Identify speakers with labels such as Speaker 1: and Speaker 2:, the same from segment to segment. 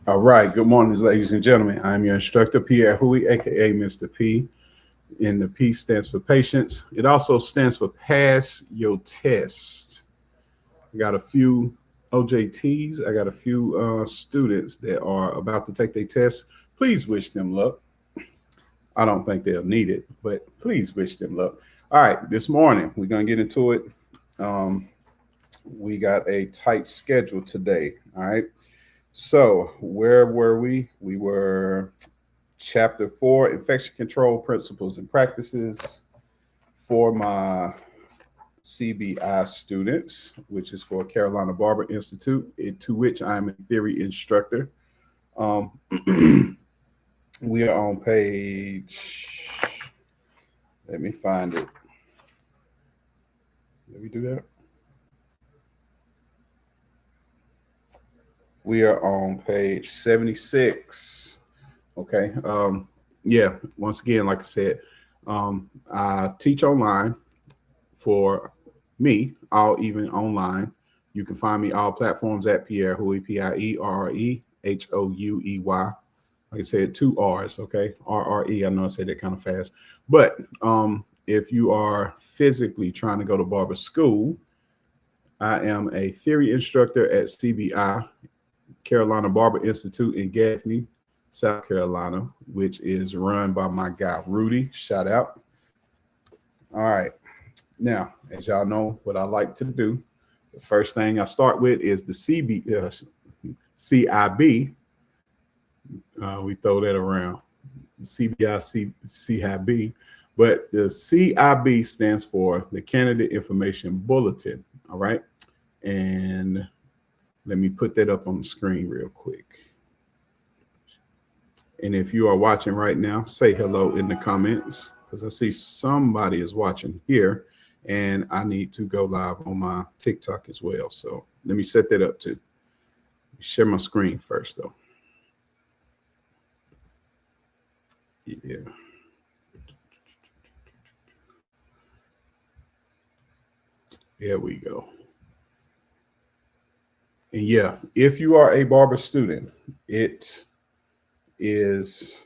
Speaker 1: All right. Good morning, ladies and gentlemen. I'm your instructor, Pierre Hui, aka Mr. P. And the P stands for patience. It also stands for pass your test. I got a few OJTs. I got a few students that are about to take their test. Please wish them luck. I don't think they'll need it, but please wish them luck. All right. This morning, we're going to get into it. Um, we got a tight schedule today. All right. So, where were we? We were Chapter 4, Infection Control Principles and Practices for my CBI students, which is for Carolina Barber Institute, to which I'm a theory instructor. Um, we are on page, let me find it. Let me do that. We are on page 76. Okay. Yeah. Once again, like I said, I teach online for me, all even online. You can find me all platforms at Pierre Hui, Pierrehouey. Like I said, two R's, okay? RRE. I know I said that kind of fast. But if you are physically trying to go to barber school, I am a theory instructor at CBI, Carolina Barber Institute in Gaffney, South Carolina, which is run by my guy, Rudy. Shout out. All right. Now, as y'all know, what I like to do, the first thing I start with is the CIB. We throw that around. CBI, CIB. But the CIB stands for the Candidate Information Bulletin. All right. And let me put that up on the screen real quick. And if you are watching right now, say hello in the comments because I see somebody is watching here. And I need to go live on my TikTok as well. So let me set that up too. Share my screen first, though. Yeah. There we go. And yeah, if you are a barber student, it is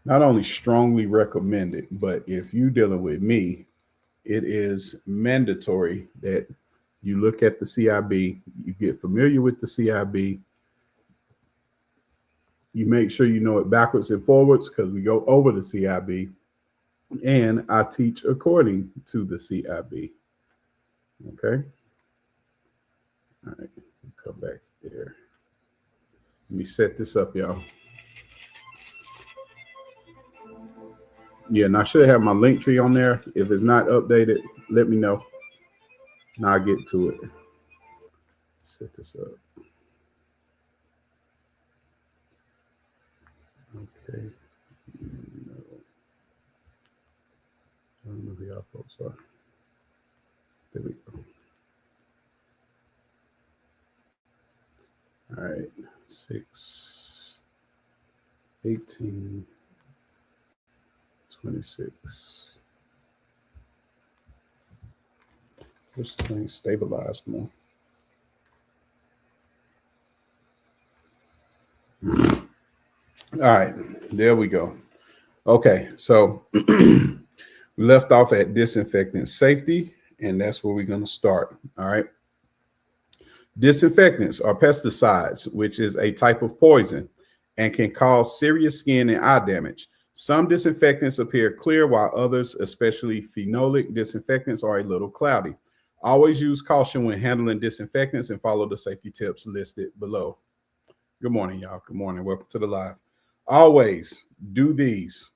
Speaker 1: not only strongly recommended, but if you're dealing with me, it is mandatory that you look at the CIB, you get familiar with the CIB, you make sure you know it backwards and forwards because we go over the CIB, and I teach according to the CIB. Okay. All right. Come back there. Let me set this up, y'all. Yeah, and I should have my link tree on there. If it's not updated, let me know. And I'll get to it. Set this up. Okay. No. I don't know who y'all folks are. There we go. All right. 6, 18, 26. This thing stabilized more. All right, there we go. Okay, so we left off at disinfectant safety, and that's where we're going to start. All right. Disinfectants are pesticides, which is a type of poison and can cause serious skin and eye damage. Some disinfectants appear clear, while others, especially phenolic disinfectants, are a little cloudy. Always use caution when handling disinfectants and follow the safety tips listed below. Good morning, y'all. Good morning. Welcome to the live. Always do these.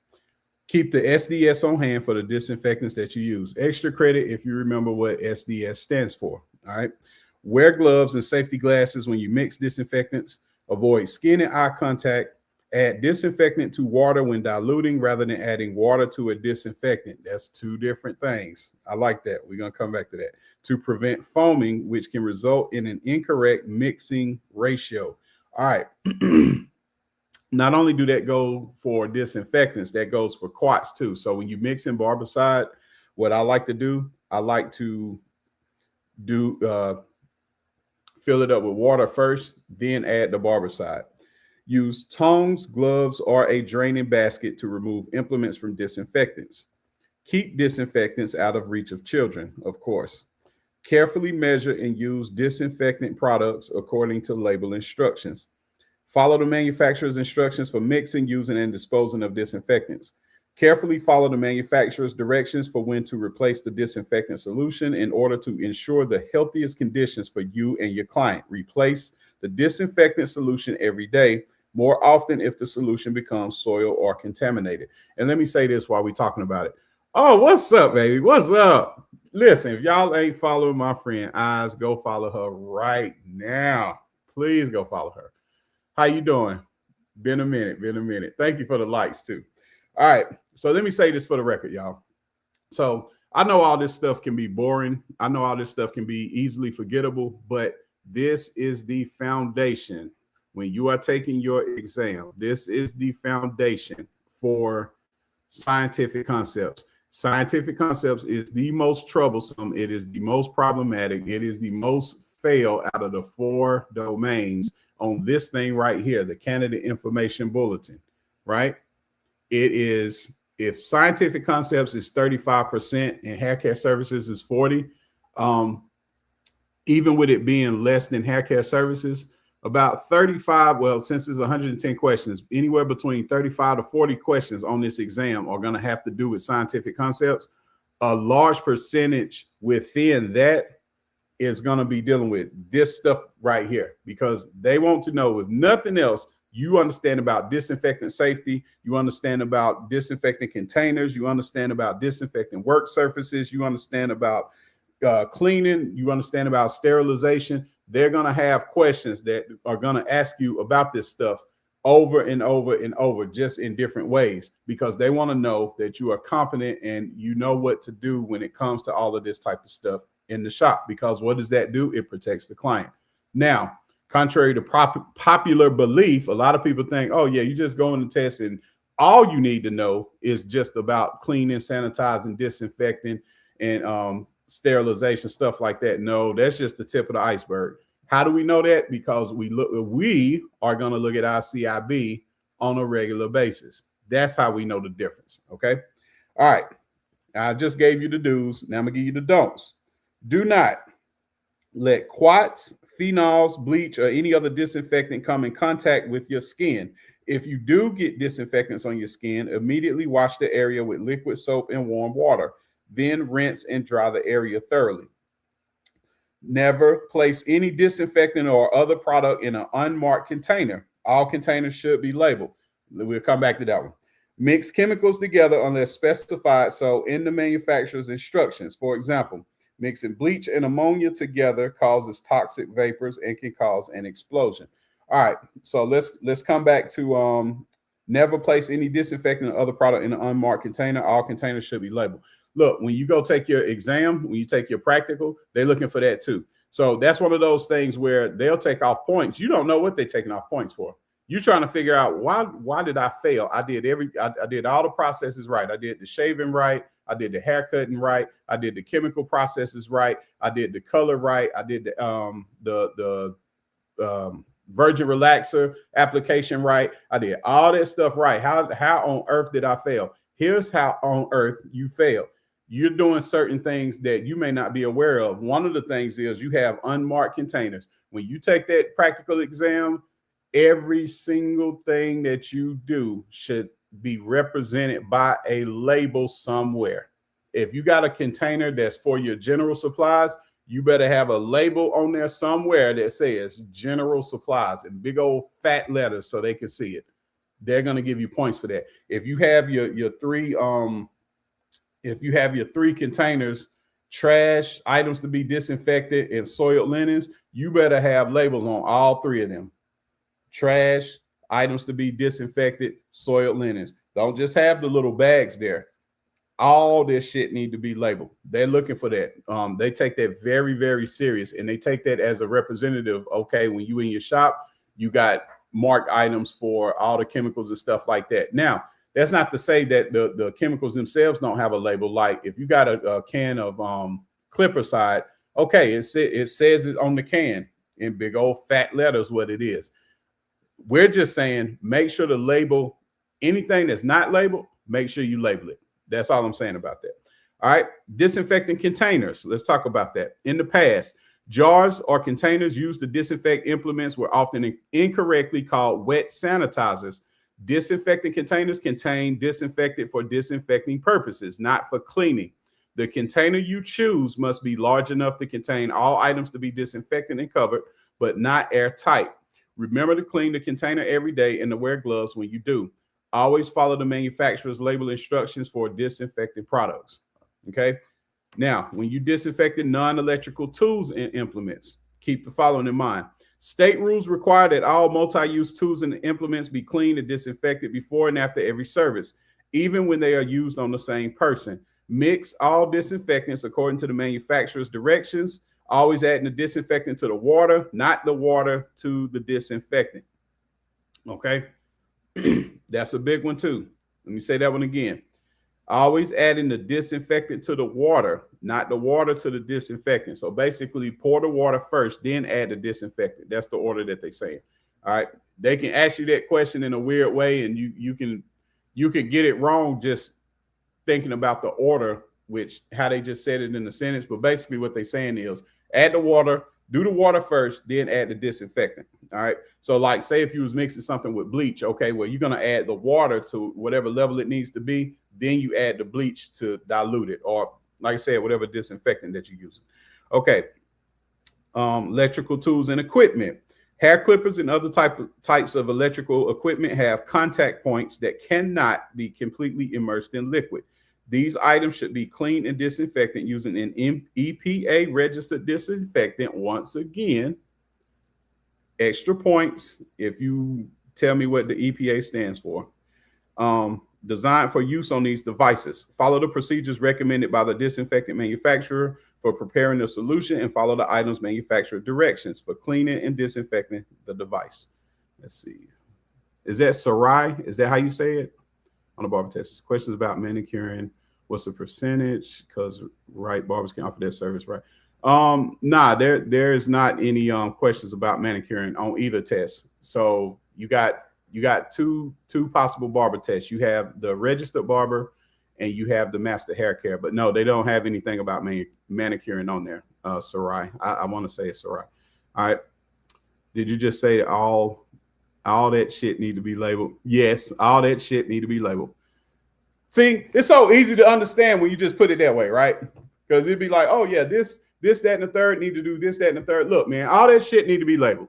Speaker 1: Keep the SDS on hand for the disinfectants that you use. Extra credit if you remember what SDS stands for. All right. Wear gloves and safety glasses when you mix disinfectants. Avoid skin and eye contact. Add disinfectant to water when diluting rather than adding water to a disinfectant. That's two different things. I like that. We're going to come back to that. To prevent foaming, which can result in an incorrect mixing ratio. All right. Not only do that go for disinfectants, that goes for quats too. So when you mix in barbicide, what I like to do Fill it up with water first, then add the Barbicide. Use tongs, gloves, or a draining basket to remove implements from disinfectants. Keep disinfectants out of reach of children, of course. Carefully measure and use disinfectant products according to label instructions. Follow the manufacturer's instructions for mixing, using, and disposing of disinfectants. Carefully follow the manufacturer's directions for when to replace the disinfectant solution in order to ensure the healthiest conditions for you and your client. Replace the disinfectant solution every day, more often if the solution becomes soil or contaminated. And let me say this while we're talking about it. Oh, what's up, baby? What's up? Listen, if y'all ain't following my friend Eyes, go follow her right now. Please go follow her. How you doing? Been a minute. Thank you for the likes too. All right. So let me say this for the record, y'all. So I know all this stuff can be boring. I know all this stuff can be easily forgettable, but this is the foundation. When you are taking your exam, this is the foundation for scientific concepts. Scientific concepts is the most troublesome. It is the most problematic. It is the most fail out of the 4 domains on this thing right here, the Candidate Information Bulletin, right? It is, if scientific concepts is 35% and hair care services is 40, even with it being less than hair care services, about 35, well, since it's 110 questions, anywhere between 35 to 40 questions on this exam are going to have to do with scientific concepts. A large percentage within that is going to be dealing with this stuff right here, because they want to know, if nothing else, you understand about disinfectant safety, you understand about disinfectant containers, you understand about disinfectant work surfaces, you understand about cleaning, you understand about sterilization. They're going to have questions that are going to ask you about this stuff over and over and over, just in different ways, because they want to know that you are competent and you know what to do when it comes to all of this type of stuff in the shop. Because what does that do? It protects the client. Now, contrary to popular belief, a lot of people think, oh yeah, you just go in the test and all you need to know is just about cleaning, sanitizing, disinfecting, and sterilization, stuff like that. No, that's just the tip of the iceberg. How do we know that? Because we are going to look at our CIB on a regular basis. That's how we know the difference. Okay. All right. I just gave you the do's. Now I'm gonna give you the don'ts. Do not let quats, phenols, bleach, or any other disinfectant come in contact with your skin. If you do get disinfectants on your skin, immediately wash the area with liquid soap and warm water. Then rinse and dry the area thoroughly. Never place any disinfectant or other product in an unmarked container. All containers should be labeled. We'll come back to that one. Mix chemicals together unless specified so in the manufacturer's instructions. For example, mixing bleach and ammonia together causes toxic vapors and can cause an explosion. All right, so let's come back to never place any disinfectant or other product in an unmarked container. All containers should be labeled. Look, when you go take your exam, when you take your practical, they're looking for that too. So that's one of those things where they'll take off points. You don't know what they're taking off points for. You're trying to figure out why did I fail? I did all the processes right. I did the shaving right. I did the haircutting right. I did the chemical processes right. I did the color right. I did the virgin relaxer application right. I did all that stuff right. How on earth did I fail? Here's how on earth you fail. You're doing certain things that you may not be aware of. One of the things is you have unmarked containers. When you take that practical exam, every single thing that you do should be represented by a label somewhere. If you got a container that's for your general supplies, you better have a label on there somewhere that says general supplies in big old fat letters so they can see it. They're going to give you points for that. If you have your three containers, trash, items to be disinfected, and soiled linens, you better have labels on all 3 of them. Trash, items to be disinfected, soiled linens. Don't just have the little bags there. All this shit need to be labeled. They're looking for that. They take that very, very serious, and they take that as a representative. Okay, when you in your shop, you got marked items for all the chemicals and stuff like that. Now, that's not to say that the chemicals themselves don't have a label. Like if you got a can of Clippercide, okay, it says it on the can. in big old fat letters what it is. We're just saying make sure to label anything that's not labeled, make sure you label it. That's all I'm saying about that. All right, disinfecting containers. Let's talk about that. In the past, jars or containers used to disinfect implements were often incorrectly called wet sanitizers. Disinfecting containers contain disinfectant for disinfecting purposes, not for cleaning. The container you choose must be large enough to contain all items to be disinfected and covered, but not airtight. Remember to clean the container every day and to wear gloves when you do. Always follow the manufacturer's label instructions for disinfecting products. Okay. Now, when you disinfect non-electrical tools and implements, keep the following in mind. State rules require that all multi-use tools and implements be cleaned and disinfected before and after every service, even when they are used on the same person. Mix all disinfectants according to the manufacturer's directions. Always adding the disinfectant to the water, not the water to the disinfectant. Okay. That's a big one too. Let me say that one again. Always adding the disinfectant to the water, not the water to the disinfectant. So basically pour the water first, then add the disinfectant. That's the order that they say. All right. They can ask you that question in a weird way, and you can get it wrong just thinking about the order, which how they just said it in the sentence. But basically what they're saying is add the water, do the water first, then add the disinfectant. All right. So like say if you was mixing something with bleach, okay, well, you're going to add the water to whatever level it needs to be. Then you add the bleach to dilute it, or like I said, whatever disinfectant that you're using. Okay. Electrical tools and equipment. Hair clippers and other types of electrical equipment have contact points that cannot be completely immersed in liquid. These items should be cleaned and disinfected using an EPA registered disinfectant. Once again, extra points if you tell me what the EPA stands for. Designed for use on these devices. Follow the procedures recommended by the disinfectant manufacturer for preparing the solution and follow the item's manufacturer directions for cleaning and disinfecting the device. Let's see. Is that Sarai? Is that how you say it? On the barber test. Questions about manicuring. What's the percentage? Because right, barbers can offer that service, right? Nah, there is not any questions about manicuring on either test. So you got two possible barber tests. You have the registered barber and you have the master hair care. But no, they don't have anything about manicuring on there. Sarai. I want to say it's Sarai. All right. Did you just say all that shit need to be labeled? Yes, all that shit need to be labeled. See, it's so easy to understand when you just put it that way, right? Because it'd be like, oh yeah, this, that, and the third need to do this, that, and the third. Look, man, all that shit need to be labeled.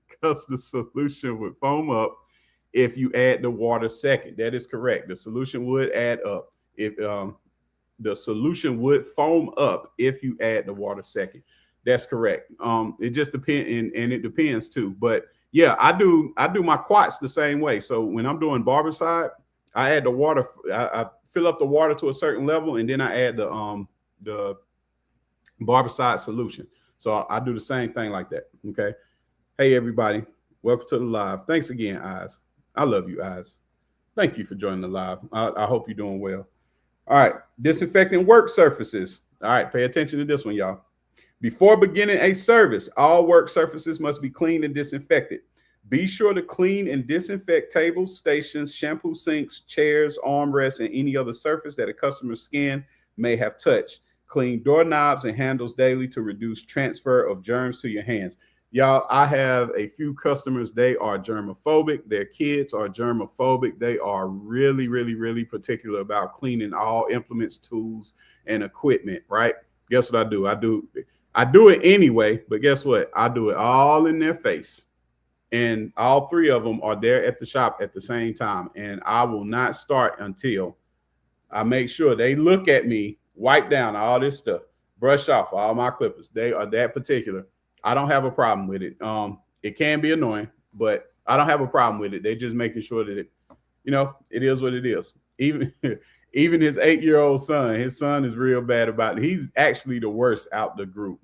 Speaker 1: Because the solution would foam up if you add the water second. That is correct. The solution would add up. If the solution would foam up if you add the water second. That's correct. It just depends, and it depends too. But yeah, I do my quats the same way. So when I'm doing barber side, I add the water. I fill up the water to a certain level, and then I add the barber side solution. So I do the same thing like that. Okay. Hey everybody, welcome to the live. Thanks again, Eyes. I love you, Eyes. Thank you for joining the live. I hope you're doing well. All right, disinfecting work surfaces. All right, pay attention to this one, y'all. Before beginning a service, all work surfaces must be cleaned and disinfected. Be sure to clean and disinfect tables, stations, shampoo sinks, chairs, armrests, and any other surface that a customer's skin may have touched. Clean doorknobs and handles daily to reduce transfer of germs to your hands. Y'all, I have a few customers. They are germophobic. Their kids are germophobic. They are really, really, really particular about cleaning all implements, tools, and equipment, right? Guess what I do? I do it anyway, but guess what? I do it all in their face. And all three of them are there at the shop at the same time. And I will not start until I make sure they look at me, wipe down all this stuff, brush off all my clippers. They are that particular. I don't have a problem with it. It can be annoying, but I don't have a problem with it. They're just making sure that it is what it is. Even his 8-year-old son, his son is real bad about it. He's actually the worst out the group.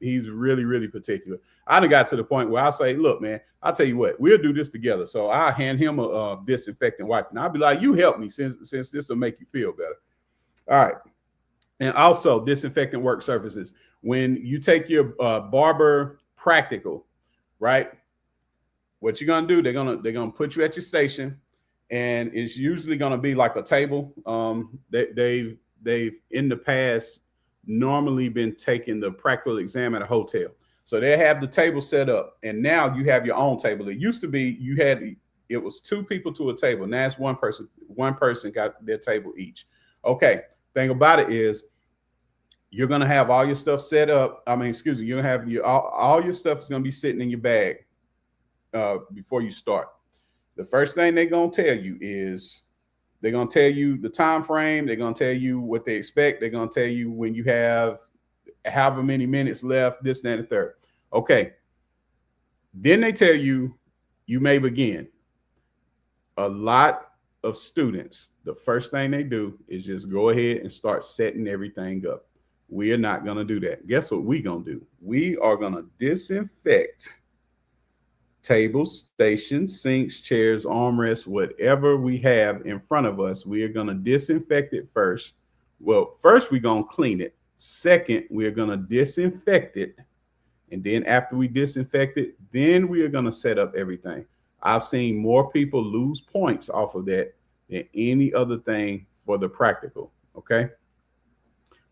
Speaker 1: He's really, really particular. I done got to the point where I say, look, man, I'll tell you what, we'll do this together. So I hand him a disinfectant wipe, and I'll be like, you help me since this will make you feel better. All right. And also disinfectant work surfaces. When you take your barber practical, right? What you're gonna do? They're gonna put you at your station, and it's usually gonna be like a table. They've in the past normally been taking the practical exam at a hotel, so they have the table set up, and now you have your own table. It used to be it was two people to a table. Now it's one person. One person got their table each. Okay. Thing about it is you're gonna have all your stuff set up. I mean, excuse me, you're gonna have all your stuff is gonna be sitting in your bag before you start. The first thing they're gonna tell you is they're gonna tell you the time frame. They're gonna tell you what they expect. They're gonna tell you when you have however many minutes left. This, that, and the third. Okay. Then they tell you you may begin. A lot of students, the first thing they do is just go ahead and start setting everything up. We are not gonna do that. Guess what we're gonna do? We are gonna disinfect tables, stations, sinks, chairs, armrests, whatever we have in front of us. We are going to disinfect it first. Well, first we're going to clean it. Second, we're going to disinfect it. And then after we disinfect it, then we are going to set up everything. I've seen more people lose points off of that than any other thing for the practical. Okay.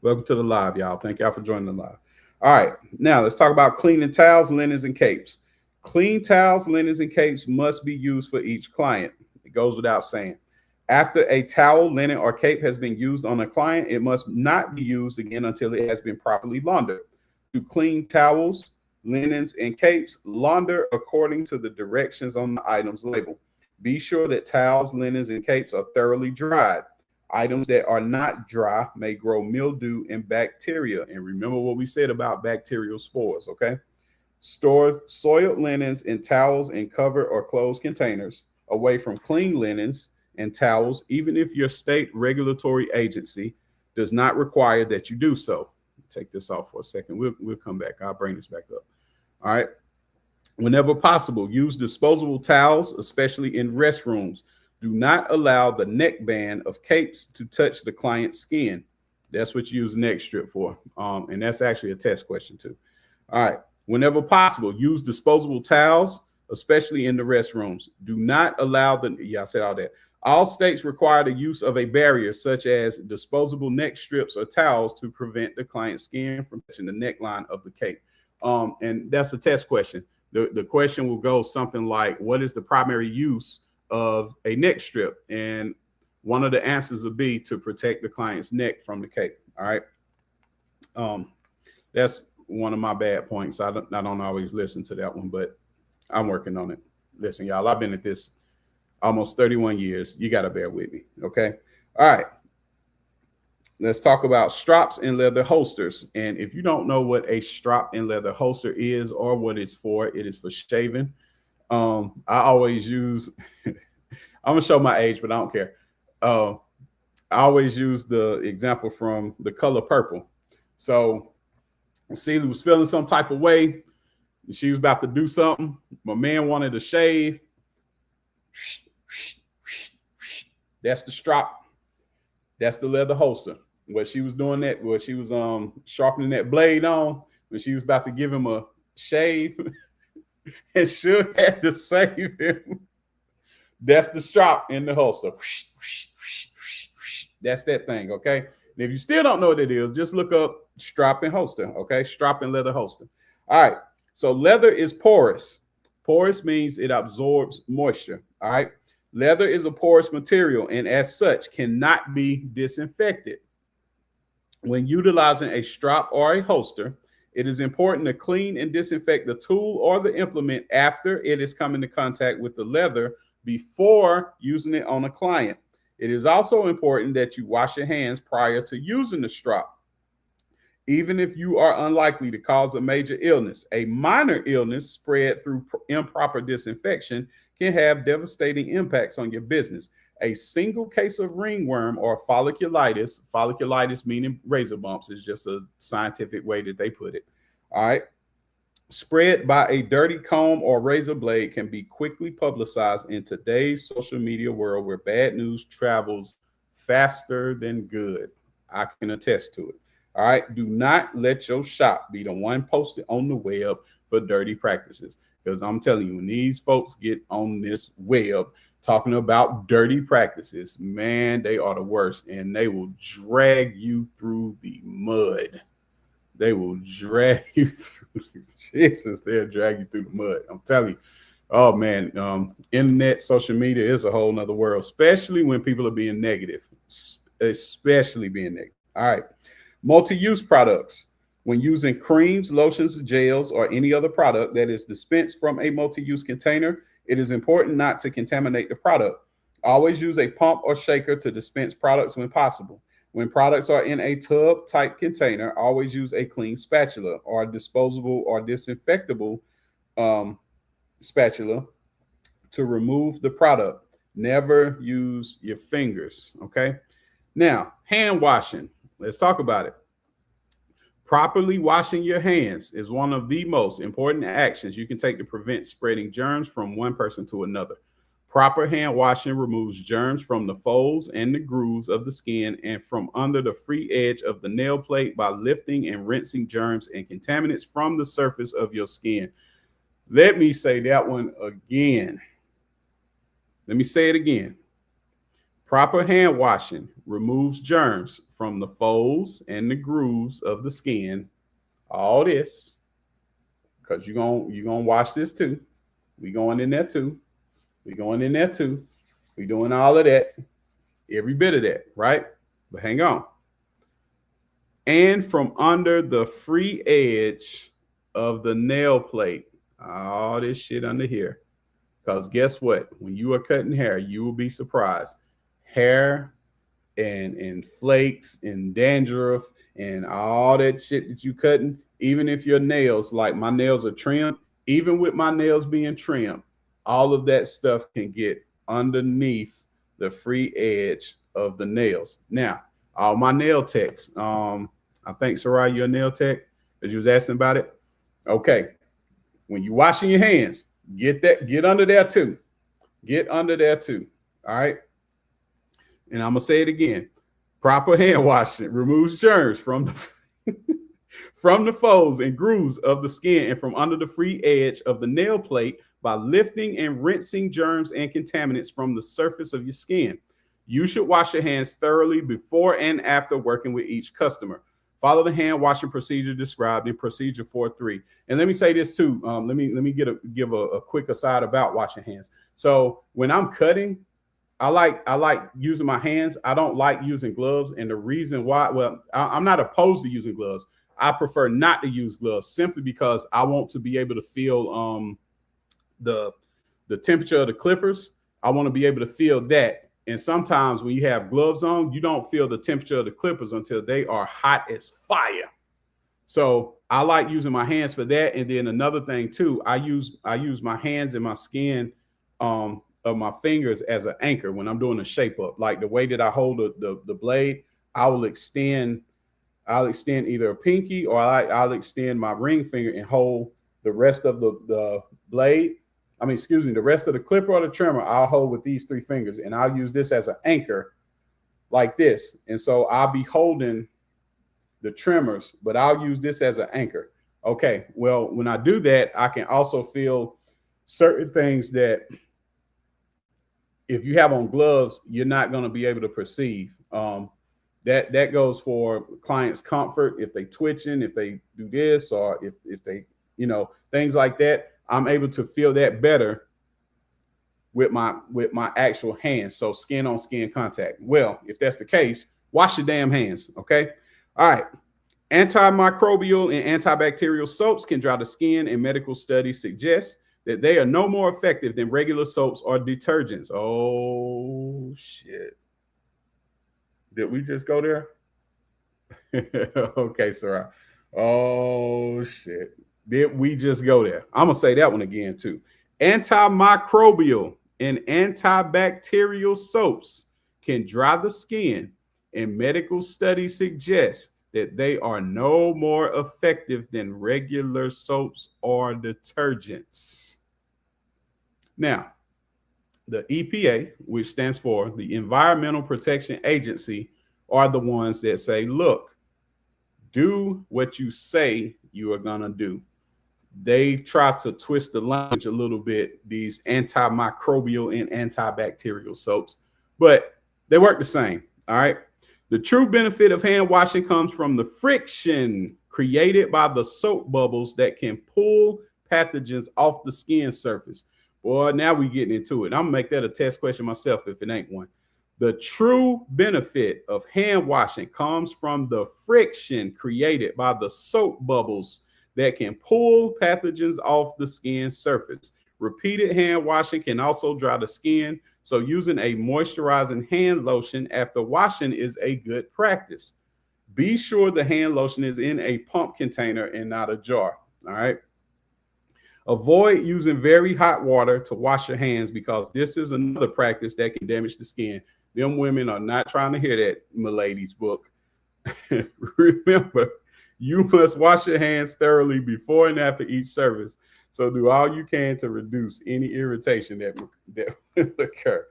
Speaker 1: Welcome to the live, y'all. Thank y'all for joining the live. All right. Now let's talk about cleaning towels, linens, and capes. Clean towels, linens, and capes must be used for each client. It goes without saying. After a towel, linen, or cape has been used on a client, it must not be used again until it has been properly laundered. To clean towels, linens, and capes, launder according to the directions on the item's label. Be sure that towels, linens, and capes are thoroughly dried. Items that are not dry may grow mildew and bacteria. And remember what we said about bacterial spores, okay? Store soiled linens and towels in covered or closed containers away from clean linens and towels, even if your state regulatory agency does not require that you do so. Take this off for a second. We'll come back. I'll bring this back up. All right. Whenever possible, use disposable towels, especially in restrooms. Do not allow the neckband of capes to touch the client's skin. That's what you use the neck strip for. And that's actually a test question too. All right. Whenever possible, use disposable towels, especially in the restrooms. Do not allow I said all that. All states require the use of a barrier, such as disposable neck strips or towels, to prevent the client's skin from touching the neckline of the cape. And that's a test question. The question will go something like, what is the primary use of a neck strip? And one of the answers will be to protect the client's neck from the cape. All right. That's one of my bad points. I don't always listen to that one, but I'm working on it. Listen, y'all, I've been at this almost 31 years. You got to bear with me. Okay. All right. Let's talk about strops and leather holsters. And if you don't know what a strop and leather holster is or what it's for, it is for shaving. I always use, I'm going to show my age, but I don't care. I always use the example from The Color Purple. So Celia was feeling some type of way. She was about to do something. My man wanted to shave. That's the strop. That's the leather holster. What she was doing that, what she was sharpening that blade on, when she was about to give him a shave, and Suge had to save him. That's the strop in the holster. That's that thing, okay? And if you still don't know what it is, just look up strap and holster, okay? Strap and leather holster. All right, so leather is porous. Porous means it absorbs moisture, all right? Leather is a porous material and as such cannot be disinfected. When utilizing a strap or a holster, it is important to clean and disinfect the tool or the implement after it has come into contact with the leather before using it on a client. It is also important that you wash your hands prior to using the strap. Even if you are unlikely to cause a major illness, a minor illness spread through improper disinfection can have devastating impacts on your business. A single case of ringworm or folliculitis meaning razor bumps is just a scientific way that they put it. All right. Spread by a dirty comb or razor blade can be quickly publicized in today's social media world where bad news travels faster than good. I can attest to it. All right. Do not let your shop be the one posted on the web for dirty practices. Because I'm telling you, when these folks get on this web talking about dirty practices, man, they are the worst. And they will drag you through the mud. They will drag you through. Jesus, they'll drag you through the mud. I'm telling you. Oh man, internet, social media is a whole nother world, especially when people are being negative, especially being negative. All right. Multi-use products. When using creams, lotions, gels, or any other product that is dispensed from a multi-use container, it is important not to contaminate the product. Always use a pump or shaker to dispense products when possible. When products are in a tub type container, always use a clean spatula or disposable or disinfectable um, spatula to remove the product. Never use your fingers. Okay. Now, hand washing. Let's talk about it. Properly washing your hands is one of the most important actions you can take to prevent spreading germs from one person to another. Proper hand washing removes germs from the folds and the grooves of the skin and from under the free edge of the nail plate by lifting and rinsing germs and contaminants from the surface of your skin. Let me say that one again. Let me say it again. Proper hand washing removes germs from the folds and the grooves of the skin. All this, because you're gonna wash this too. We going in there too. We going in there too. We doing all of that, every bit of that, right? But hang on. And from under the free edge of the nail plate, all this shit under here. Because guess what? When you are cutting hair, you will be surprised. Hair and flakes and dandruff and all that shit that you cutting, even if your nails, like my nails are trimmed, even with my nails being trimmed, all of that stuff can get underneath the free edge of the nails. Now, all my nail techs, I think Sarai, you're a nail tech, as you was asking about it. Okay. When you washing your hands, get under there too. Get under there too. All right. And I'm gonna say it again. Proper hand washing removes germs from the from the folds and grooves of the skin and from under the free edge of the nail plate by lifting and rinsing germs and contaminants from the surface of your skin. You should wash your hands thoroughly before and after working with each customer. Follow the hand washing procedure described in Procedure 4.3. And let me say this too. Let me give a quick aside about washing hands. So when I'm cutting, I like using my hands. I don't like using gloves, and the reason why, well, I'm not opposed to using gloves. I prefer not to use gloves simply because I want to be able to feel the temperature of the clippers. I want to be able to feel that. And sometimes when you have gloves on, you don't feel the temperature of the clippers until they are hot as fire. So I like using my hands for that. And then another thing too, I use my hands and my skin of my fingers as an anchor when I'm doing a shape up. Like the way that I hold the blade, I'll extend either a pinky or I'll extend my ring finger and hold the rest of the blade. The rest of the clipper or the trimmer, I'll hold with these three fingers, and I'll use this as an anchor like this. And so I'll be holding the trimmers, but I'll use this as an anchor. Okay, well, when I do that, I can also feel certain things that if you have on gloves, you're not going to be able to perceive. That goes for clients' comfort. If they twitching, if they do this, or if they, things like that, I'm able to feel that better with my actual hands. So skin on skin contact. Well, if that's the case, wash your damn hands. Okay. All right. Antimicrobial and antibacterial soaps can dry the skin, and medical studies suggest that they are no more effective than regular soaps or detergents. Oh shit. Did we just go there? Okay, sir. Oh shit. Did we just go there? I'm gonna say that one again too. Antimicrobial and antibacterial soaps can dry the skin, and medical studies suggest that they are no more effective than regular soaps or detergents. Now, the EPA, which stands for the Environmental Protection Agency, are the ones that say, look, Do what you say you are going to do. They try to twist the language a little bit, these antimicrobial and antibacterial soaps, but they work the same. All right. The true benefit of hand washing comes from the friction created by the soap bubbles that can pull pathogens off the skin surface. Boy, now we getting into it. I'm gonna make that a test question myself if it ain't one. The true benefit of hand washing comes from the friction created by the soap bubbles that can pull pathogens off the skin surface. Repeated hand washing can also dry the skin, so using a moisturizing hand lotion after washing is a good practice. Be sure the hand lotion is in a pump container and not a jar. All right. Avoid using very hot water to wash your hands because this is another practice that can damage the skin. Them women are not trying to hear that, Milady's book. Remember, you must wash your hands thoroughly before and after each service. So do all you can to reduce any irritation that will occur.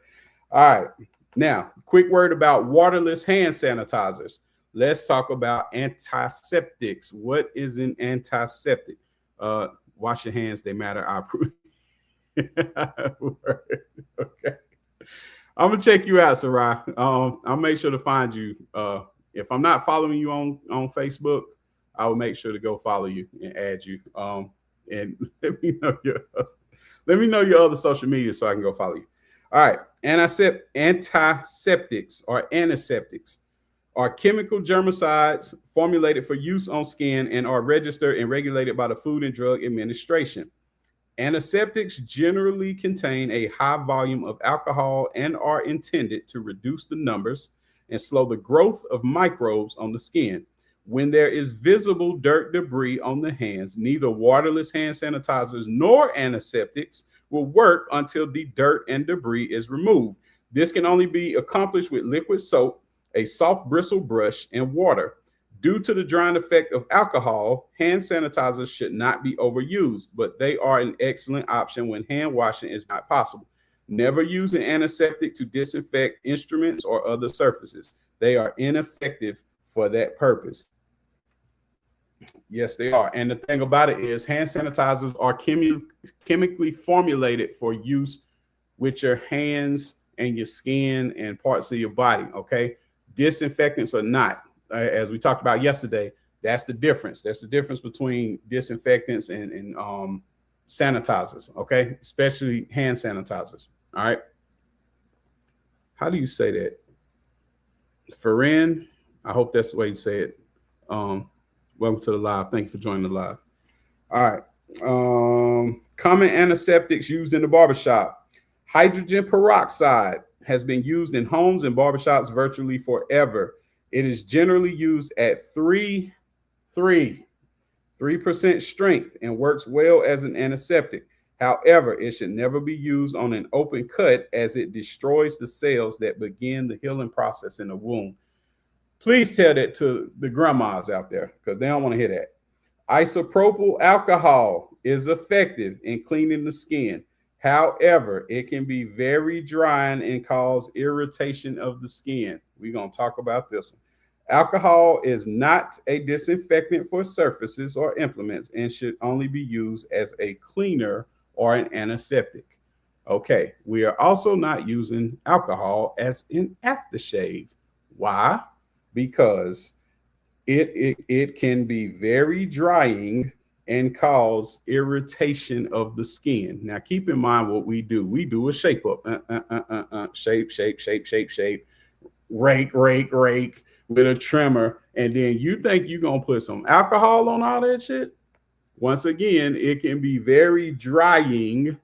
Speaker 1: All right. Now, quick word about waterless hand sanitizers. Let's talk about antiseptics. What is an antiseptic? Wash your hands. They matter. I approve. Okay. I'm gonna check you out, Sarai. I'll make sure to find you. If I'm not following you on Facebook, I will make sure to go follow you and add you. And let me know your other social media so I can go follow you. All right. Antiseptics or antiseptics are chemical germicides formulated for use on skin and are registered and regulated by the Food and Drug Administration. Antiseptics generally contain a high volume of alcohol and are intended to reduce the numbers and slow the growth of microbes on the skin. When there is visible dirt debris on the hands, neither waterless hand sanitizers nor antiseptics will work until the dirt and debris is removed. This can only be accomplished with liquid soap, a soft bristle brush, and water. Due to the drying effect of alcohol, hand sanitizers should not be overused, but they are an excellent option when hand washing is not possible. Never use an antiseptic to disinfect instruments or other surfaces. They are ineffective for that purpose. Yes, they are. And the thing about it is hand sanitizers are chemically formulated for use with your hands and your skin and parts of your body, okay? Disinfectants are not. As we talked about yesterday, that's the difference. That's the difference between disinfectants and sanitizers, okay? Especially hand sanitizers, all right? How do you say that? Farin, I hope that's the way you say it. Welcome to the live. Thank you for joining the live. All right. Common antiseptics used in the barbershop. Hydrogen peroxide has been used in homes and barbershops virtually forever. It is generally used at 3% strength and works well as an antiseptic. However, it should never be used on an open cut as it destroys the cells that begin the healing process in the wound. Please tell that to the grandmas out there because they don't want to hear that. Isopropyl alcohol is effective in cleaning the skin. However, it can be very drying and cause irritation of the skin. We're going to talk about this one. Alcohol is not a disinfectant for surfaces or implements and should only be used as a cleaner or an antiseptic. Okay, we are also not using alcohol as an aftershave. Why? Because it can be very drying and cause irritation of the skin. Now, keep in mind what we do. We do a shape up, shape, rake with a trimmer. And then you think you're going to put some alcohol on all that shit? Once again, it can be very drying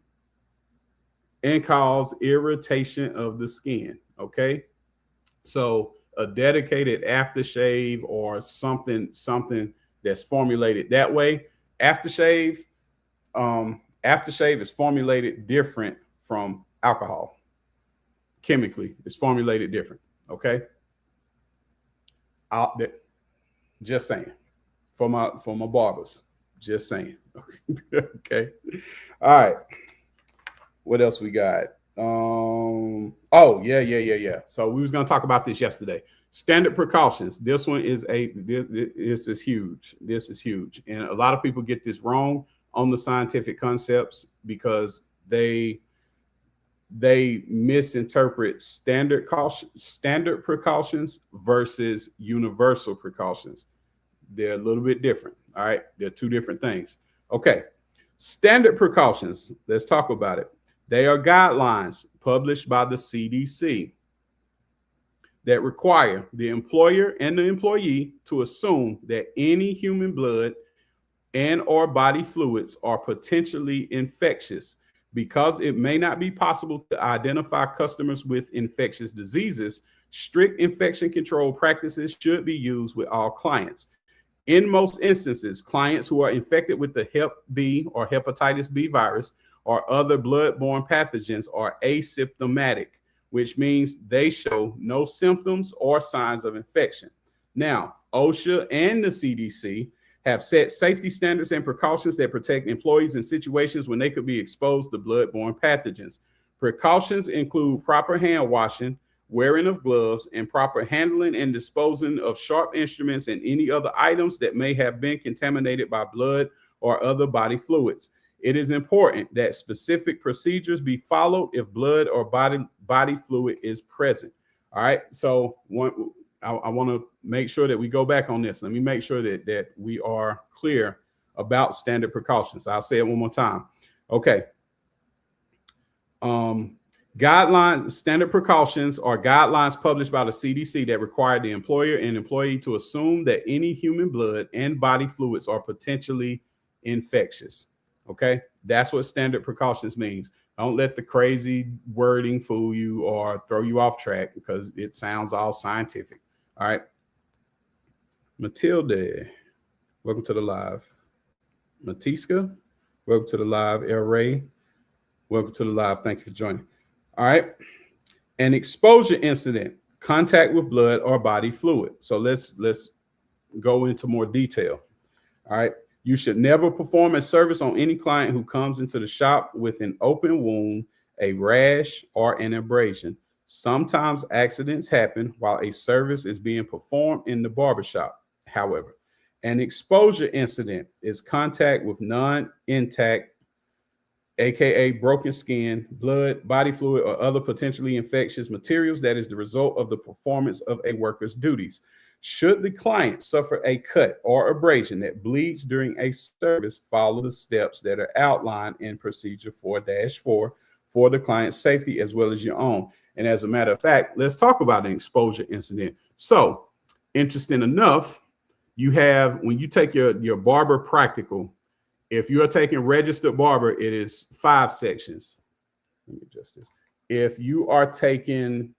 Speaker 1: and cause irritation of the skin. Okay. So a dedicated aftershave or something that's formulated that way. Aftershave is formulated different from alcohol. Chemically, it's formulated different. Okay. Just saying. For my barbers. Just saying. Okay. All right. What else we got? Yeah. So we was going to talk about this yesterday. Standard precautions. This one is this is huge. This is huge. And a lot of people get this wrong on the scientific concepts because they misinterpret standard precautions versus universal precautions. They're a little bit different. All right. They're two different things. Okay. Standard precautions. Let's talk about it. They are guidelines published by the CDC that require the employer and the employee to assume that any human blood and or body fluids are potentially infectious. Because it may not be possible to identify customers with infectious diseases, strict infection control practices should be used with all clients. In most instances, clients who are infected with the Hep B or hepatitis B virus or other blood-borne pathogens are asymptomatic, which means they show no symptoms or signs of infection. Now, OSHA and the CDC have set safety standards and precautions that protect employees in situations when they could be exposed to blood-borne pathogens. Precautions include proper hand washing, wearing of gloves, and proper handling and disposing of sharp instruments and any other items that may have been contaminated by blood or other body fluids. It is important that specific procedures be followed if blood or body fluid is present. All right, so I want to make sure that we go back on this. Let me make sure that we are clear about standard precautions. I'll say it one more time. Okay. Standard precautions are guidelines published by the CDC that require the employer and employee to assume that any human blood and body fluids are potentially infectious. Okay. That's what standard precautions means. Don't let the crazy wording fool you or throw you off track because it sounds all scientific. All right. Matilda, welcome to the live. Matiska, welcome to the live. El Ray, welcome to the live. Thank you for joining. All right. An exposure incident, contact with blood or body fluid. So let's go into more detail. All right. You should never perform a service on any client who comes into the shop with an open wound, a rash, or an abrasion. Sometimes accidents happen while a service is being performed in the barbershop. However, an exposure incident is contact with non-intact, aka broken skin, blood, body fluid, or other potentially infectious materials that is the result of the performance of a worker's duties. Should the client suffer a cut or abrasion that bleeds during a service, follow the steps that are outlined in Procedure 4-4 for the client's safety as well as your own. And as a matter of fact, let's talk about an exposure incident. So, interesting enough, you have, when you take your barber practical, if you're taking registered barber, it is 5 sections. Let me adjust this. If you are taking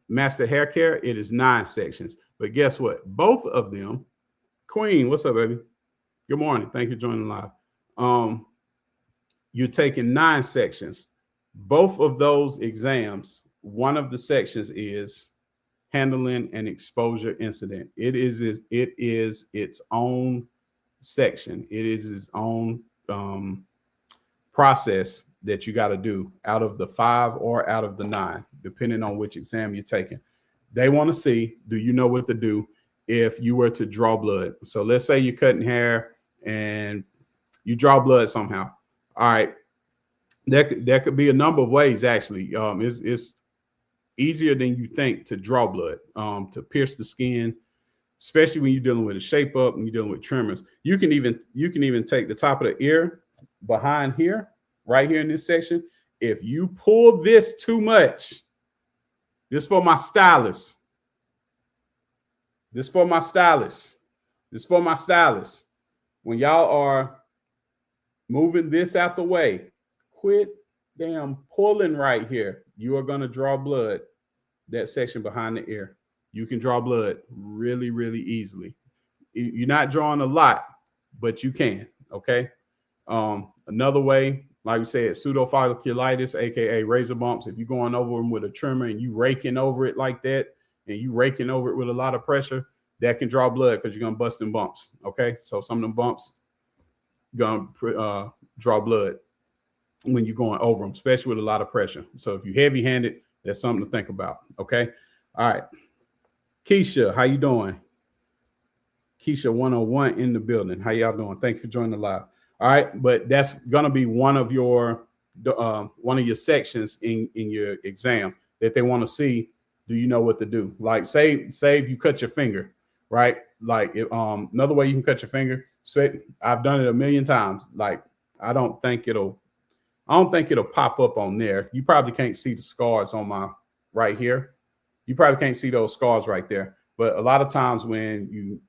Speaker 1: master hair care, it is 9 sections. But guess what? Both of them, Queen, what's up, baby? Good morning. Thank you for joining live. You're taking 9 sections. Both of those exams, one of the sections is handling an exposure incident. It is its own section. It is its own process that you got to do out of the 5 or out of the 9, depending on which exam you're taking. They want to see, do you know what to do if you were to draw blood? So let's say you're cutting hair and you draw blood somehow. All right. There could be a number of ways, actually. It's easier than you think to draw blood, to pierce the skin, especially when you're dealing with a shape up and you're dealing with tremors. You can even take the top of the ear behind here, right here in this section. If you pull this too much, this for my stylist. This for my stylist. This for my stylist. When y'all are moving this out the way, quit damn pulling right here. You are going to draw blood, that section behind the ear. You can draw blood really, really easily. You're not drawing a lot, but you can, okay? Another way, like we said, pseudofolliculitis, aka razor bumps. If you're going over them with a trimmer and you raking over it like that, and you raking over it with a lot of pressure, that can draw blood because you're gonna bust them bumps. Okay, so some of them bumps gonna draw blood when you're going over them, especially with a lot of pressure. So if you're heavy-handed, that's something to think about. Okay. All right. Keisha, how you doing? Keisha 101 in the building. How y'all doing? Thank you for joining the live. All right, but that's gonna be one of your sections in your exam that they want to see. Do you know what to do? Like say if you cut your finger, right? Like another way you can cut your finger. I've done it a million times. Like I don't think it'll pop up on there. You probably can't see the scars on my right here. You probably can't see those scars right there. But a lot of times when you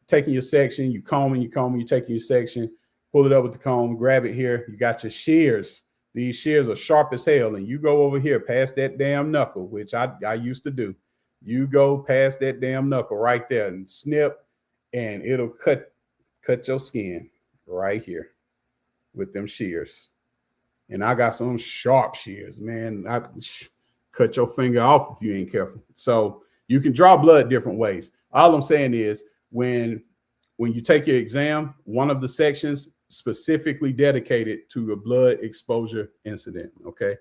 Speaker 1: taking your section, you combing, you're taking your section, pull it up with the comb, grab it here. You got your shears. These shears are sharp as hell. And you go over here past that damn knuckle, which I used to do. You go past that damn knuckle right there and snip, and it'll cut your skin right here with them shears. And I got some sharp shears, man. I cut your finger off if you ain't careful. So you can draw blood different ways. All I'm saying is when you take your exam, one of the sections specifically dedicated to a blood exposure incident. Okay.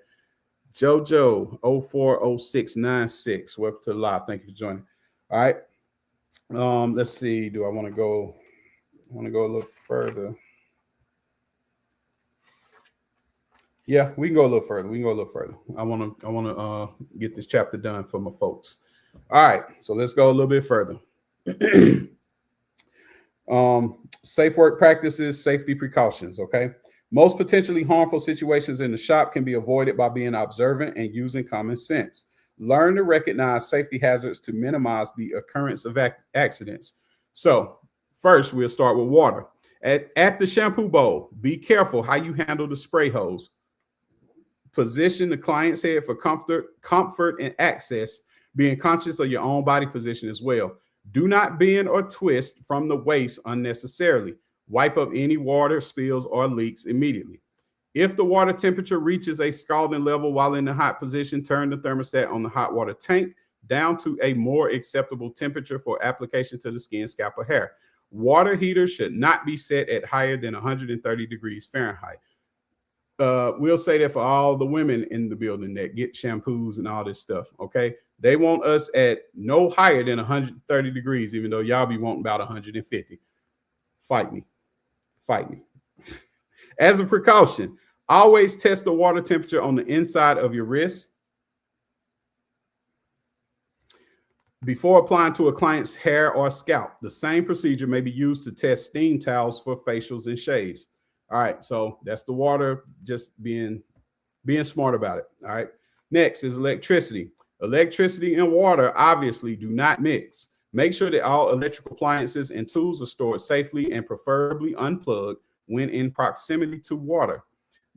Speaker 1: Jojo 040696. Welcome to the live. Thank you for joining. All right. Let's see. Do I want to go? I want to go a little further. Yeah, we can go a little further. I want to get this chapter done for my folks. All right, so let's go a little bit further. Safe work practices, safety precautions. Okay, most potentially harmful situations in the shop can be avoided by being observant and using common sense. Learn to recognize safety hazards to minimize the occurrence of accidents. So first, we'll start with water. At the shampoo bowl, be careful how you handle the spray hose. Position the client's head for comfort and access, being conscious of your own body position as well. Do not bend or twist from the waist unnecessarily. Wipe up any water spills or leaks immediately. If the water temperature reaches a scalding level while in the hot position, turn the thermostat on the hot water tank down to a more acceptable temperature for application to the skin, scalp, or hair. Water heaters should not be set at higher than 130 degrees Fahrenheit. We'll say that for all the women in the building that get shampoos and all this stuff. Okay. They want us at no higher than 130 degrees, even though y'all be wanting about 150. Fight me. As a precaution, always test the water temperature on the inside of your wrist before applying to a client's hair or scalp. The same procedure may be used to test steam towels for facials and shaves. All right, so that's the water, just being smart about it. All right. Next is electricity. Electricity and water obviously do not mix. Make sure that all electrical appliances and tools are stored safely and preferably unplugged when in proximity to water.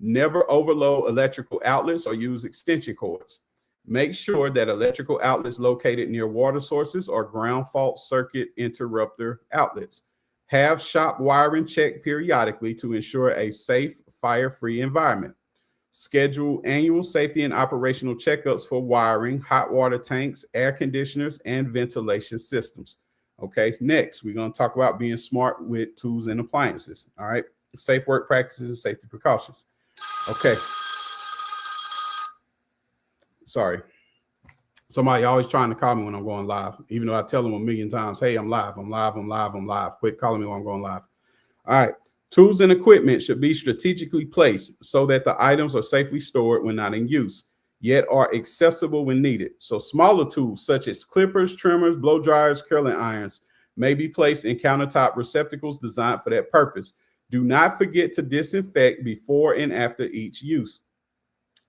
Speaker 1: Never overload electrical outlets or use extension cords. Make sure that electrical outlets located near water sources are ground fault circuit interrupter outlets. Have shop wiring checked periodically to ensure a safe, fire-free environment. Schedule annual safety and operational checkups for wiring, hot water tanks, air conditioners, and ventilation systems. Okay, next, we're going to talk about being smart with tools and appliances. All right, safe work practices and safety precautions. Okay. Sorry. Somebody always trying to call me when I'm going live, even though I tell them a million times, hey, I'm live. Quit calling me when I'm going live. All right. Tools and equipment should be strategically placed so that the items are safely stored when not in use, yet are accessible when needed. So smaller tools such as clippers, trimmers, blow dryers, curling irons may be placed in countertop receptacles designed for that purpose. Do not forget to disinfect before and after each use.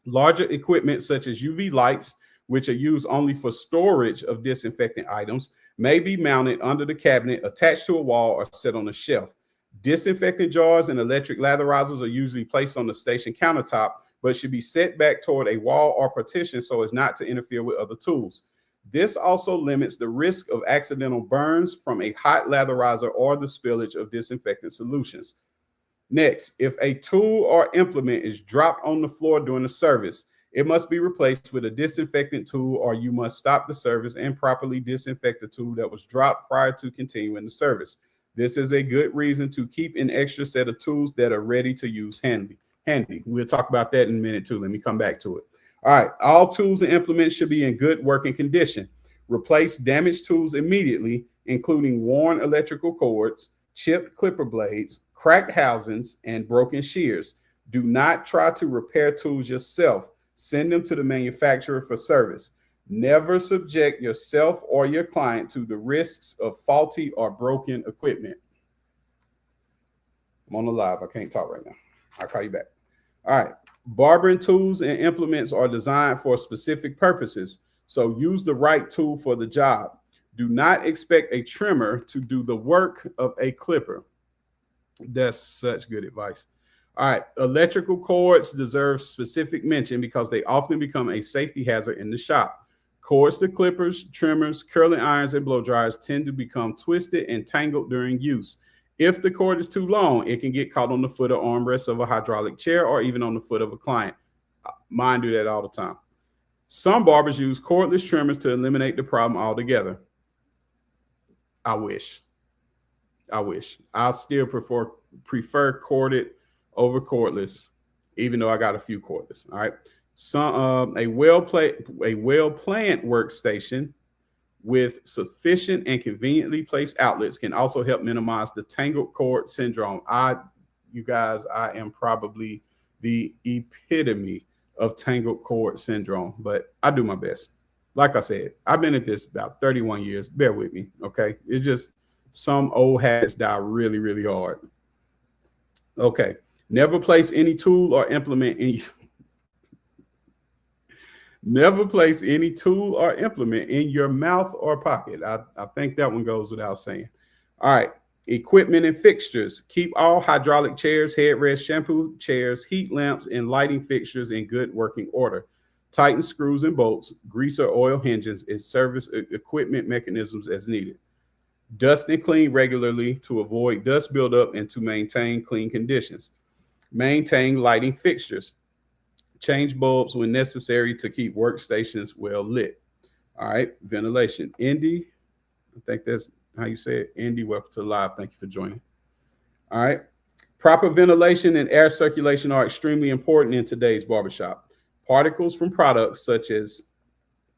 Speaker 1: Larger equipment such as UV lights, which are used only for storage of disinfectant items, may be mounted under the cabinet, attached to a wall, or set on a shelf. Disinfectant jars and electric latherizers are usually placed on the station countertop, but should be set back toward a wall or partition so as not to interfere with other tools. This also limits the risk of accidental burns from a hot latherizer or the spillage of disinfectant solutions. Next, if a tool or implement is dropped on the floor during the service, it must be replaced with a disinfectant tool, or you must stop the service and properly disinfect the tool that was dropped prior to continuing the service. This is a good reason to keep an extra set of tools that are ready to use handy. We'll talk about that in a minute too. Let me come back to it. All right. All tools and implements should be in good working condition. Replace damaged tools immediately, including worn electrical cords, chipped clipper blades, cracked housings, and broken shears. Do not try to repair tools yourself. Send them to the manufacturer for service. Never subject yourself or your client to the risks of faulty or broken equipment. I'm on the live. I can't talk right now. I'll call you back. All right. Barbering tools and implements are designed for specific purposes, so use the right tool for the job. Do not expect a trimmer to do the work of a clipper. That's such good advice. All right. Electrical cords deserve specific mention because they often become a safety hazard in the shop. Cords to clippers, trimmers, curling irons, and blow dryers tend to become twisted and tangled during use. If the cord is too long, it can get caught on the foot or armrest of a hydraulic chair or even on the foot of a client. Mine do that all the time. Some barbers use cordless trimmers to eliminate the problem altogether. I wish. I still prefer corded over cordless, even though I got a few cordless. All right. A well-planned workstation with sufficient and conveniently placed outlets can also help minimize the tangled cord syndrome. You guys, I am probably the epitome of tangled cord syndrome, but I do my best. Like I said, I've been at this about 31 years. Bear with me, okay? It's just some old habits die really, really hard. Okay. Never place any tool or implement in Never place any tool or implement in your mouth or pocket. I think that one goes without saying. All right. Equipment and fixtures. Keep all hydraulic chairs, headrests, shampoo chairs, heat lamps, and lighting fixtures in good working order. Tighten screws and bolts, grease or oil hinges, and service equipment mechanisms as needed. Dust and clean regularly to avoid dust buildup and to maintain clean conditions. Maintain lighting fixtures. Change bulbs when necessary to keep workstations well lit. All right. Ventilation. Indy, I think that's how you say it. Indy, welcome to the live. Thank you for joining. All right. Proper ventilation and air circulation are extremely important in today's barbershop. Particles from products such as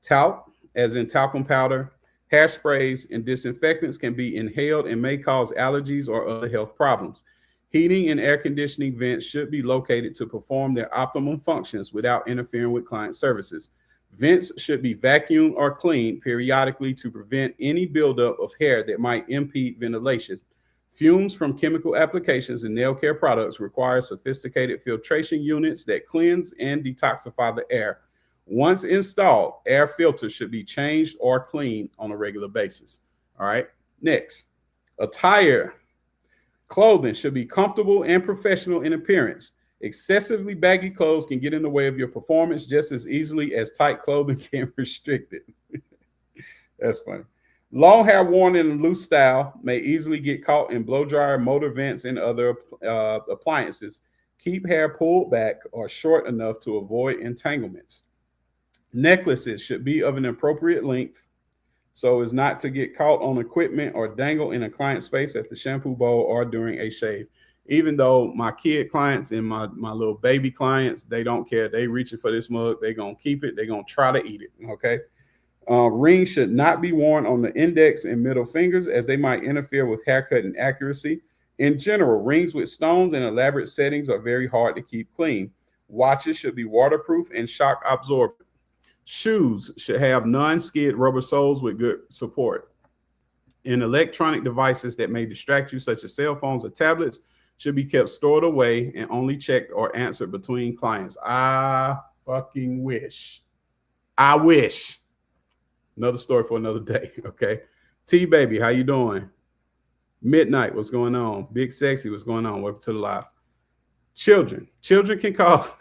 Speaker 1: talc, as in talcum powder, hairsprays, and disinfectants can be inhaled and may cause allergies or other health problems. Heating and air conditioning vents should be located to perform their optimum functions without interfering with client services. Vents should be vacuumed or cleaned periodically to prevent any buildup of hair that might impede ventilation. Fumes from chemical applications and nail care products require sophisticated filtration units that cleanse and detoxify the air. Once installed, air filters should be changed or cleaned on a regular basis. All right. Next, attire. Clothing should be comfortable and professional in appearance. Excessively baggy clothes can get in the way of your performance just as easily as tight clothing can restrict it. That's funny. Long hair worn in a loose style may easily get caught in blow dryer, motor vents, and other appliances. Keep hair pulled back or short enough to avoid entanglements. Necklaces should be of an appropriate length so as not to get caught on equipment or dangle in a client's face at the shampoo bowl or during a shave. Even though my kid clients and my little baby clients, they don't care. They reaching for this mug. They're going to keep it. They're going to try to eat it. Okay. Rings should not be worn on the index and middle fingers as they might interfere with haircut and accuracy. In general, rings with stones and elaborate settings are very hard to keep clean. Watches should be waterproof and shock absorbent. Shoes should have non-skid rubber soles with good support. And electronic devices that may distract you, such as cell phones or tablets, should be kept stored away and only checked or answered between clients. I fucking wish. I wish. Another story for another day, okay? T-Baby, how you doing? Midnight, what's going on? Big Sexy, what's going on? Welcome to the live. Children can cause,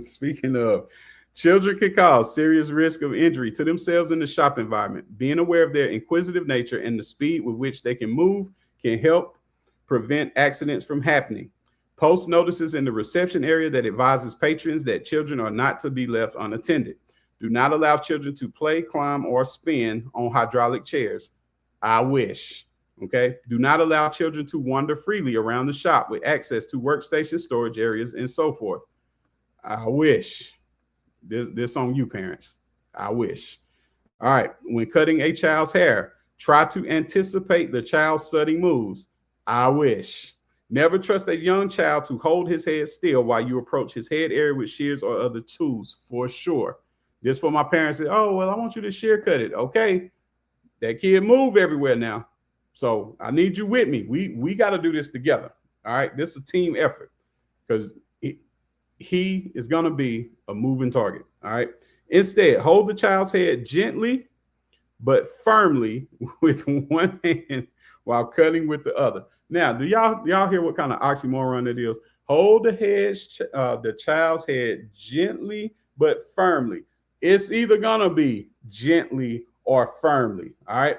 Speaker 1: speaking of, children can cause serious risk of injury to themselves in the shop environment. Being aware of their inquisitive nature and the speed with which they can move can help prevent accidents from happening. Post notices in the reception area that advises patrons that children are not to be left unattended. Do not allow children to play, climb, or spin on hydraulic chairs. I wish. Okay. Do not allow children to wander freely around the shop with access to workstation storage areas and so forth. I wish. This on you, parents. I wish. All right. When cutting a child's hair, try to anticipate the child's sudden moves. I wish. Never trust a young child to hold his head still while you approach his head area with shears or other tools, for sure. This for my parents that, oh, well, I want you to shear cut it. Okay. That kid move everywhere now. So I need you with me. We got to do this together. All right. This is a team effort because he is going to be a moving target. All right. Instead, hold the child's head gently but firmly with one hand while cutting with the other. Now, do y'all hear what kind of oxymoron it is? Hold the child's head gently but firmly. It's either gonna be gently or firmly. All right.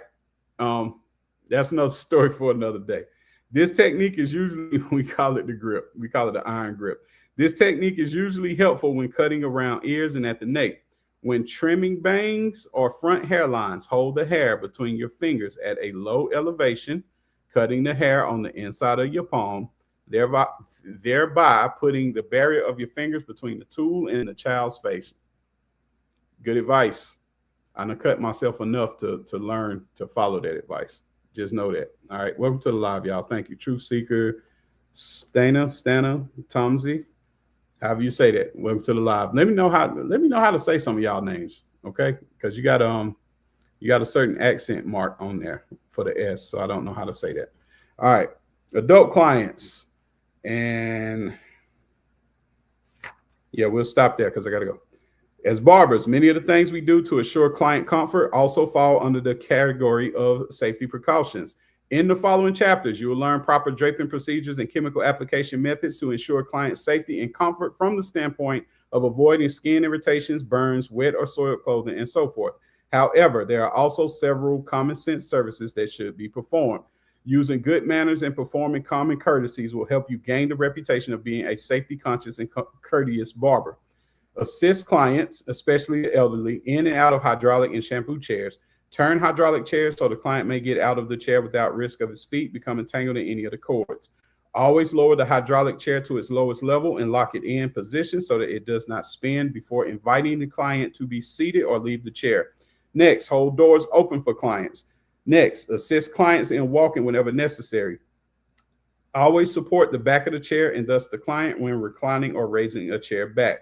Speaker 1: That's another story for another day. This technique is usually, we call it the grip. We call it the iron grip. This technique is usually helpful when cutting around ears and at the nape. When trimming bangs or front hairlines, hold the hair between your fingers at a low elevation, cutting the hair on the inside of your palm, thereby putting the barrier of your fingers between the tool and the child's face. Good advice. I done cut myself enough to learn to follow that advice. Just know that. All right. Welcome to the live, y'all. Thank you. Truth Seeker, Stana, Tomsy. However you say that. Welcome to the live. Let me know how to say some of y'all names, okay? Because you got a certain accent mark on there for the S, so I don't know how to say that. All right, adult clients, and yeah, we'll stop there because I gotta go. As barbers, many of the things we do to assure client comfort also fall under the category of safety precautions. In the following chapters, you will learn proper draping procedures and chemical application methods to ensure client safety and comfort from the standpoint of avoiding skin irritations, burns, wet or soiled clothing, and so forth. However, there are also several common sense services that should be performed. Using good manners and performing common courtesies will help you gain the reputation of being a safety conscious and courteous barber. Assist clients, especially the elderly, in and out of hydraulic and shampoo chairs. Turn hydraulic chairs so the client may get out of the chair without risk of his feet becoming tangled in any of the cords. Always lower the hydraulic chair to its lowest level and lock it in position so that it does not spin before inviting the client to be seated or leave the chair. Next, hold doors open for clients. Next, assist clients in walking whenever necessary. Always support the back of the chair and thus the client when reclining or raising a chair back.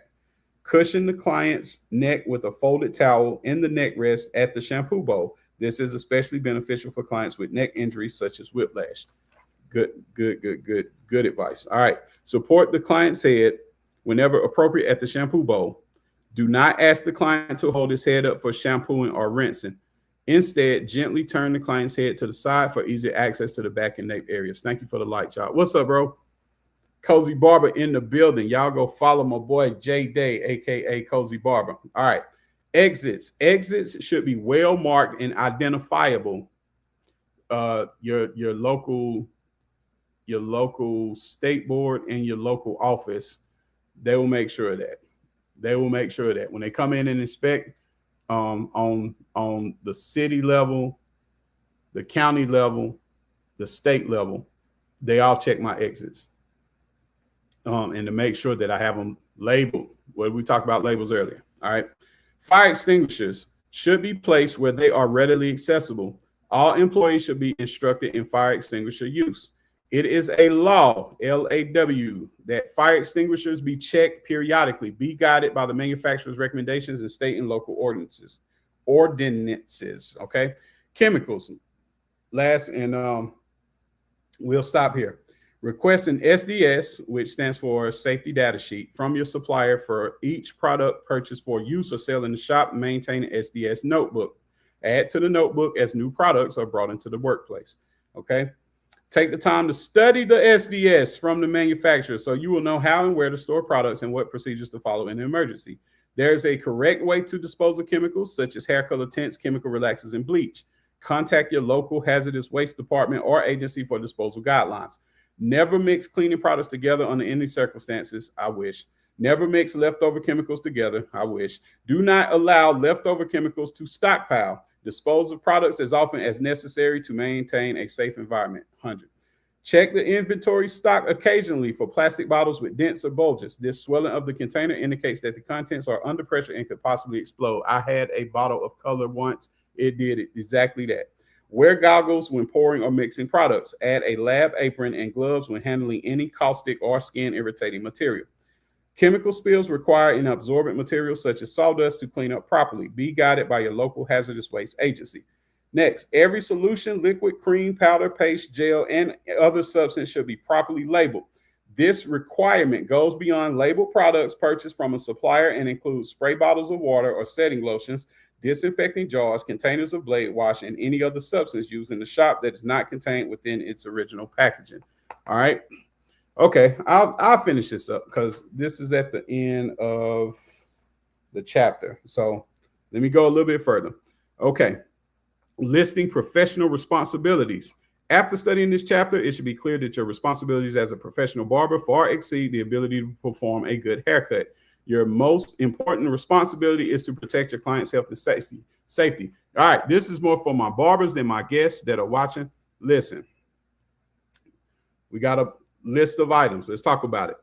Speaker 1: Cushion the client's neck with a folded towel in the neck rest at the shampoo bowl. This is especially beneficial for clients with neck injuries such as whiplash. Good advice. All right. Support the client's head whenever appropriate at the shampoo bowl. Do not ask the client to hold his head up for shampooing or rinsing. Instead, gently turn the client's head to the side for easier access to the back and nape areas. Thank you for the light, y'all. What's up, bro? Cozy Barber in the building. Y'all go follow my boy J Day, aka Cozy Barber. All right. Exits should be well marked and identifiable. Your local state board and your local office, they will make sure of that. They will make sure that when they come in and inspect on the city level, the county level, the state level, they all check my exits. And to make sure that I have them labeled. Well, we talked about labels earlier. All right. Fire extinguishers should be placed where they are readily accessible. All employees should be instructed in fire extinguisher use. It is a law, LAW, that fire extinguishers be checked periodically, be guided by the manufacturer's recommendations and state and local ordinances. Okay. Chemicals. Last, and we'll stop here. Request an SDS, which stands for Safety Data Sheet, from your supplier for each product purchased for use or sale in the shop. Maintain an SDS notebook. Add to the notebook as new products are brought into the workplace. Okay. Take the time to study the SDS from the manufacturer so you will know how and where to store products and what procedures to follow in an emergency. There's a correct way to dispose of chemicals such as hair color tints, chemical relaxers, and bleach. Contact your local hazardous waste department or agency for disposal guidelines. Never mix cleaning products together under any circumstances. I wish. Never mix leftover chemicals together. I wish. Do not allow leftover chemicals to stockpile. Dispose of products as often as necessary to maintain a safe environment. 100. Check the inventory stock occasionally for plastic bottles with dents or bulges. This swelling of the container indicates that the contents are under pressure and could possibly explode. I had a bottle of color once. It did exactly that. Wear goggles when pouring or mixing products. Add a lab apron and gloves when handling any caustic or skin irritating material. Chemical spills require an absorbent material such as sawdust to clean up properly. Be guided by your local hazardous waste agency. Next, every solution, liquid, cream, powder, paste, gel, and other substance should be properly labeled. This requirement goes beyond labeled products purchased from a supplier and includes spray bottles of water or setting lotions, disinfecting jars, containers of blade wash, and any other substance used in the shop that is not contained within its original packaging. All right. Okay, I'll finish this up because this is at the end of the chapter. So let me go a little bit further. Okay. Listing professional responsibilities. After studying this chapter, it should be clear that your responsibilities as a professional barber far exceed the ability to perform a good haircut. Your most important responsibility is to protect your client's health and safety. All right, this is more for my barbers than my guests that are watching. Listen, we got a list of items. Let's talk about it.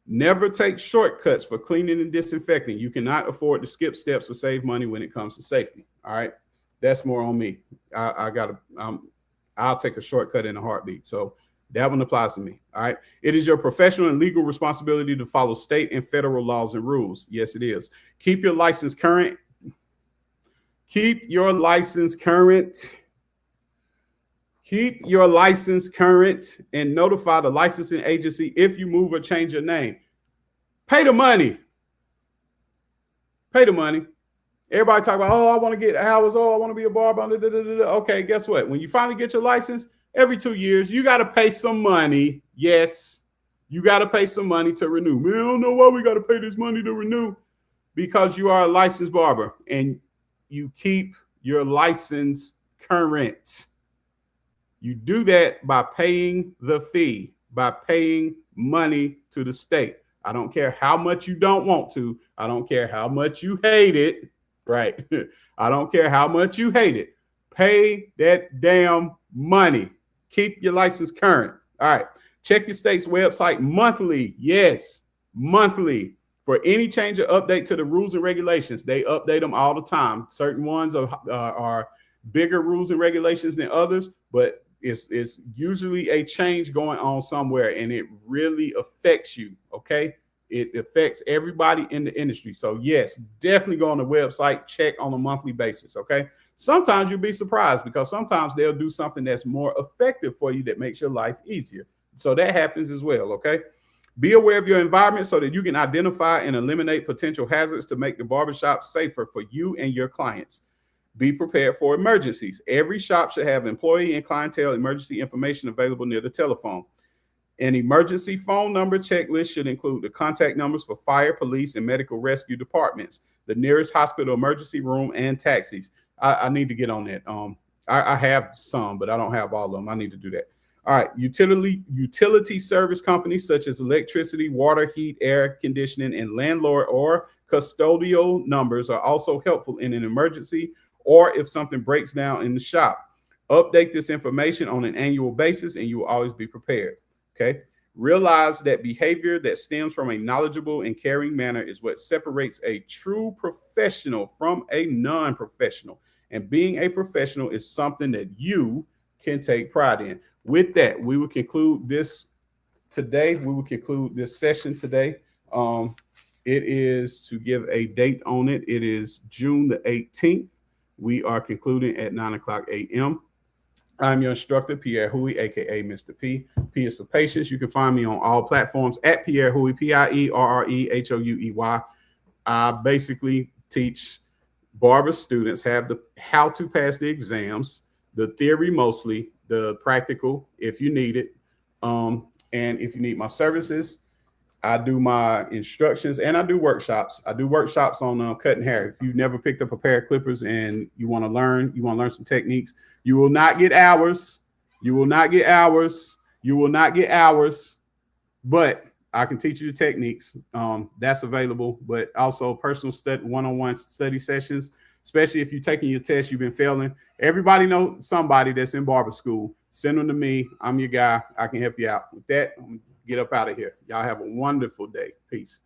Speaker 1: Never take shortcuts for cleaning and disinfecting. You cannot afford to skip steps or save money when it comes to safety. All right. That's more on me. I'll take a shortcut in a heartbeat. So that one applies to me. All right. It is your professional and legal responsibility to follow state and federal laws and rules. Yes, it is. Keep your license current. Keep your license current. Keep your license current and notify the licensing agency if you move or change your name. Pay the money. Pay the money. Everybody talk about, oh, I want to get hours. Oh, I want to be a barber. Okay, guess what? When you finally get your license, every 2 years, you got to pay some money. Yes, you got to pay some money to renew. Man, I don't know why we got to pay this money to renew. Because you are a licensed barber and you keep your license current. You do that by paying the fee, by paying money to the state. I don't care how much you don't want to. I don't care how much you hate it. Right. I don't care how much you hate it. Pay that damn money. Keep your license current. All right. Check your state's website monthly. Yes, monthly. For any change or update to the rules and regulations. They update them all the time. Certain ones are bigger rules and regulations than others, but it's usually a change going on somewhere, and it really affects you. Okay. It affects everybody in the industry. So yes, definitely go on the website, check on a monthly basis. Okay. Sometimes you'll be surprised because sometimes they'll do something that's more effective for you that makes your life easier. So that happens as well. Okay. Be aware of your environment so that you can identify and eliminate potential hazards to make the barbershop safer for you and your clients. Be prepared for emergencies. Every shop should have employee and clientele emergency information available near the telephone. An emergency phone number checklist should include the contact numbers for fire, police, and medical rescue departments, the nearest hospital emergency room, and taxis. I need to get on that. I have some, but I don't have all of them. I need to do that. All right. Utility service companies such as electricity, water, heat, air conditioning, and landlord or custodial numbers are also helpful in an emergency or if something breaks down in the shop. Update this information on an annual basis, and you will always be prepared. Okay. Realize that behavior that stems from a knowledgeable and caring manner is what separates a true professional from a non-professional. And being a professional is something that you can take pride in. With that, we will conclude this today. We will conclude this session today. It is, to give a date on it, it is June the 18th. We are concluding at 9:00 a.m. I'm your instructor, Pierre Huey, aka Mr. P. P is for patience. You can find me on all platforms at Pierre Huey, PIERREHOUEY. I basically teach barber students how to pass the exams, the theory mostly, the practical if you need it. And if you need my services, I do my instructions and I do workshops. I do workshops on cutting hair. If you've never picked up a pair of clippers and you want to learn some techniques, you will not get hours. You will not get hours. You will not get hours, but I can teach you the techniques. That's available, but also personal study, one-on-one study sessions, especially if you're taking your test, you've been failing. Everybody knows somebody that's in barber school. Send them to me. I'm your guy. I can help you out with that. I'm gonna get up out of here. Y'all have a wonderful day. Peace.